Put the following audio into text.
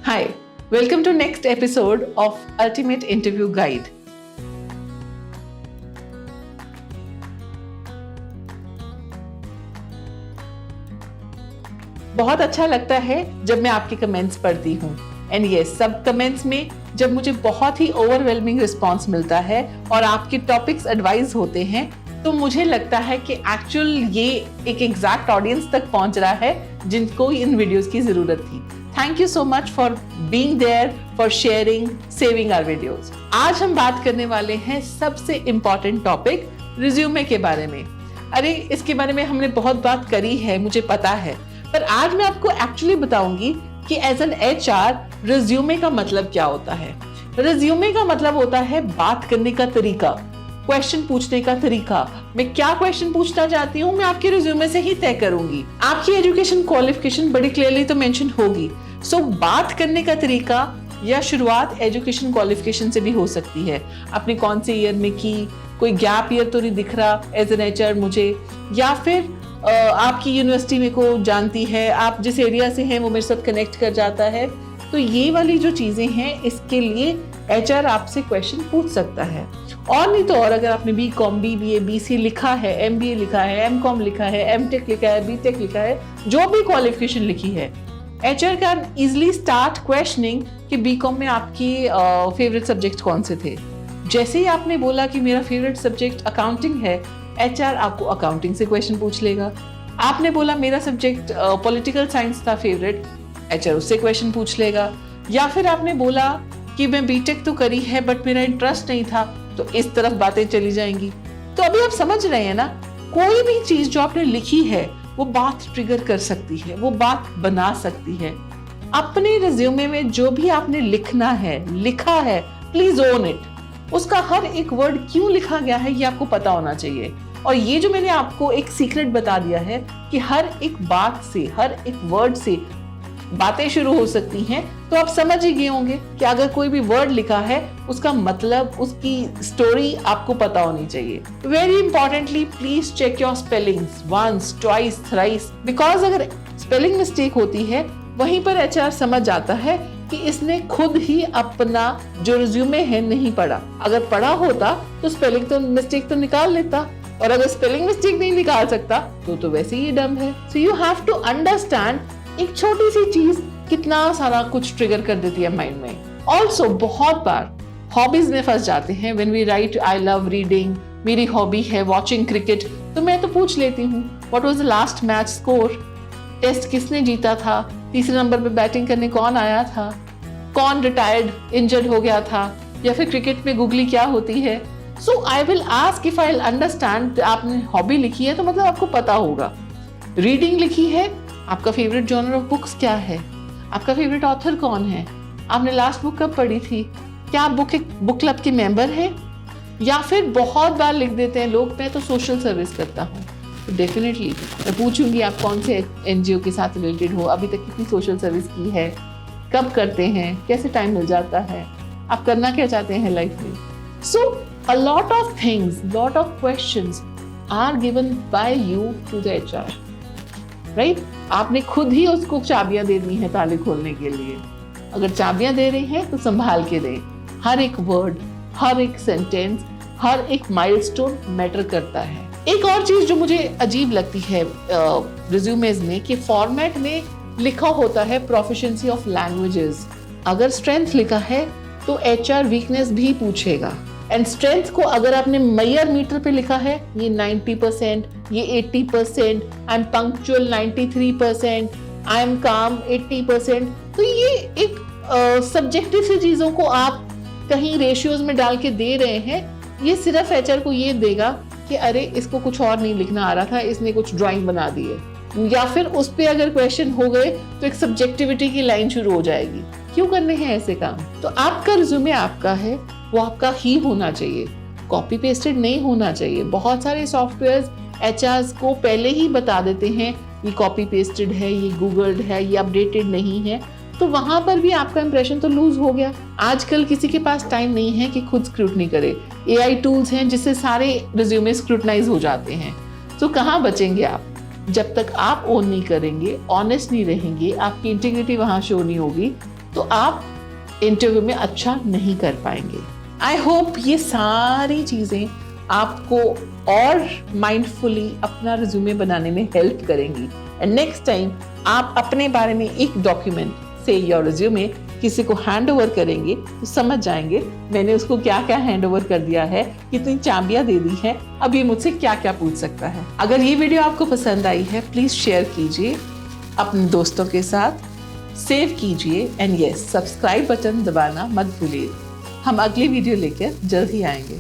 Hi, welcome to next episode of Ultimate Interview Guide. बहुत अच्छा लगता है जब मैं आपके कमेंट्स पढ़ती हूँ एंड यस, सब कमेंट्स में जब मुझे बहुत ही ओवरवेलमिंग रिस्पॉन्स मिलता है और आपके टॉपिक्स एडवाइस होते हैं तो मुझे लगता है कि एक्चुअल ये एक एग्जैक्ट ऑडियंस तक पहुंच रहा है जिनको इन वीडियोस की जरूरत थी. Thank you so much for being there, for sharing, saving our videos. आज हम बात करने वाले हैं सबसे इम्पोर्टेंट टॉपिक रिज्यूमे के बारे में. अरे इसके बारे में हमने बहुत बात करी है, मुझे पता है, पर आज मैं आपको एक्चुअली बताऊंगी कि एज एन एचआर रिज्यूमे का मतलब क्या होता है. रिज्यूमे का मतलब होता है बात करने का तरीका, क्वेश्चन पूछने का तरीका. मैं क्या क्वेश्चन पूछना चाहती हूँ मैं आपके रिज्यूमे से ही तय करूंगी. आपकी एजुकेशन क्वालिफिकेशन बड़ी क्लियरली तो मेंशन होगी. सो बात करने का तरीका या शुरुआत एजुकेशन क्वालिफिकेशन से भी हो सकती है. आपने कौन से ईयर में की, कोई गैप ईयर तो नहीं दिख रहा एज एन एचआर मुझे, या फिर आपकी यूनिवर्सिटी मेरे को जानती है, आप जिस एरिया से हैं वो मेरे साथ कनेक्ट कर जाता है. तो ये वाली जो चीजें हैं इसके लिए एचआर आपसे क्वेश्चन पूछ सकता है. और नहीं तो और अगर आपने बीकॉम, बीबीए, बीसीए लिखा है, एमबीए लिखा है, एमकॉम लिखा है, एमटेक लिखा है, बीटेक लिखा है, जो भी क्वालिफिकेशन लिखी है, HR can easily start questioning कि बीकॉम में आपकी फेवरेट सब्जेक्ट कौन से थे. जैसे ही आपने बोला कि मेरा फेवरेट सब्जेक्ट अकाउंटिंग है, एचआर आपको अकाउंटिंग से क्वेश्चन पूछ लेगा. आपने बोला मेरा सब्जेक्ट पॉलिटिकल साइंस था फेवरेट, एचआर उससे क्वेश्चन पूछ लेगा. या फिर आपने बोला कि मैं बीटेक तो करी है बट मेरा इंटरेस्ट नहीं था, तो इस तरफ बातें चली जाएंगी. तो अभी आप समझ रहे हैं ना, कोई भी चीज जो आपने लिखी है वो बात ट्रिगर कर सकती है, वो बात बना सकती है. अपने रिज्यूमे में जो भी आपने लिखा है, प्लीज ओन इट. उसका हर एक वर्ड क्यों लिखा गया है ये आपको पता होना चाहिए. और ये जो मैंने आपको एक सीक्रेट बता दिया है कि हर एक बात से, हर एक वर्ड से बातें शुरू हो सकती हैं, तो आप समझ ही गए होंगे कि अगर कोई भी वर्ड लिखा है उसका मतलब, उसकी स्टोरी आपको पता होनी चाहिए. Very importantly please check your spellings once, twice, thrice, because अगर स्पेलिंग मिस्टेक होती है वहीं पर एचआर समझ जाता है कि इसने खुद ही अपना जो रिज्यूमे है नहीं पढ़ा. अगर पढ़ा होता तो स्पेलिंग तो मिस्टेक तो निकाल लेता, और अगर स्पेलिंग मिस्टेक नहीं निकाल सकता तो वैसे ही डम है. So you have to understand एक छोटी सी चीज कितना सारा कुछ ट्रिगर कर देती है माइंड में. ऑल्सो बहुत बार हॉबीज में फंस जाते हैं. When we write I love reading, मेरी हॉबी है वॉचिंग क्रिकेट, तो मैं तो पूछ लेती हूँ what was the last match score, test किसने जीता था, तीसरे नंबर पे बैटिंग करने कौन आया था, कौन रिटायर्ड इंजर्ड हो गया था, या फिर क्रिकेट में गुगली क्या होती है. So I will ask if I understand. आपने हॉबी लिखी है तो मतलब आपको पता होगा. रीडिंग लिखी है, आपका फेवरेट जॉनर ऑफ बुक्स क्या है, आपका फेवरेट ऑथर कौन है, आपने लास्ट बुक कब पढ़ी थी, क्या आप बुक क्लब के मेंबर हैं. या फिर बहुत बार लिख देते हैं लोग मैं तो सोशल सर्विस करता हूँ. तो डेफिनेटली मैं पूछूंगी आप कौन से एनजीओ के साथ रिलेटेड हो, अभी तक कितनी सोशल सर्विस की है, कब करते हैं, कैसे टाइम मिल जाता है, आप करना क्या चाहते हैं लाइफ में. So a lot of things, lot of questions are given by you to the HR, right. आपने खुद ही उसको चाबियां देनी है ताले खोलने के लिए. अगर चाबियां दे रही हैं तो संभाल के दें. हर एक वर्ड, हर एक सेंटेंस, हर एक माइलस्टोन मैटर करता है. एक और चीज जो मुझे अजीब लगती है रिज्यूमेज में कि फॉर्मेट में लिखा होता है प्रोफिशिएंसी ऑफ लैंग्वेजेस. अगर स्ट्रेंथ लिखा है तो एचआर वीकनेस भी पूछेगा. एंड स्ट्रेंथ को अगर आपने मेयर मीटर पे लिखा है, ये 90%, ये 80%, I am punctual 93%, I am काम 80%, तो ये एक सब्जेक्टिव सी चीजों को आप कहीं रेशियोज में डाल के दे रहे हैं. ये सिर्फ एचआर को ये देगा कि अरे इसको कुछ और नहीं लिखना आ रहा था, इसने कुछ ड्राइंग बना दी है. या फिर उस पे अगर क्वेश्चन हो गए तो एक सब्जेक्टिविटी की लाइन शुरू हो जाएगी. क्यों करने हैं ऐसे काम. तो आपका रिज्यूमे आपका है, वो आपका ही होना चाहिए, कॉपी पेस्टेड नहीं होना चाहिए. बहुत सारे सॉफ्टवेयर्स एचआर्स को पहले ही बता देते हैं ये कॉपी पेस्टेड है, ये गूगल्ड है, ये अपडेटेड नहीं है, तो वहां पर भी आपका इंप्रेशन तो लूज हो गया. आजकल किसी के पास टाइम नहीं है कि खुद स्क्रूटनी करे. एआई टूल्स हैं जिससे सारे रिज्यूमे स्क्रूटनाइज हो जाते हैं. तो कहाँ बचेंगे आप जब तक आप ओन नहीं करेंगे, ऑनेस्ट नहीं रहेंगे, आपकी इंटीग्रिटी वहां शो नहीं होगी, तो आप इंटरव्यू में अच्छा नहीं कर पाएंगे। आई होप ये सारी चीजें आपको और माइंडफुली अपना रिज्यूमे बनाने में हेल्प करेंगी। एंड नेक्स्ट टाइम आप अपने बारे में एक डॉक्यूमेंट से योर रिज्यूमे किसी को हैंड ओवर करेंगे तो समझ जाएंगे मैंने उसको क्या क्या हैंड ओवर कर दिया है, कितनी चाबियां दे दी है, अब ये मुझसे क्या क्या पूछ सकता है। अगर ये वीडियो आपको पसंद आई है प्लीज शेयर कीजिए अपने दोस्तों के साथ, सेव कीजिए एंड यस सब्सक्राइब बटन दबाना मत भूलिए। हम अगली वीडियो लेकर जल्द ही आएंगे।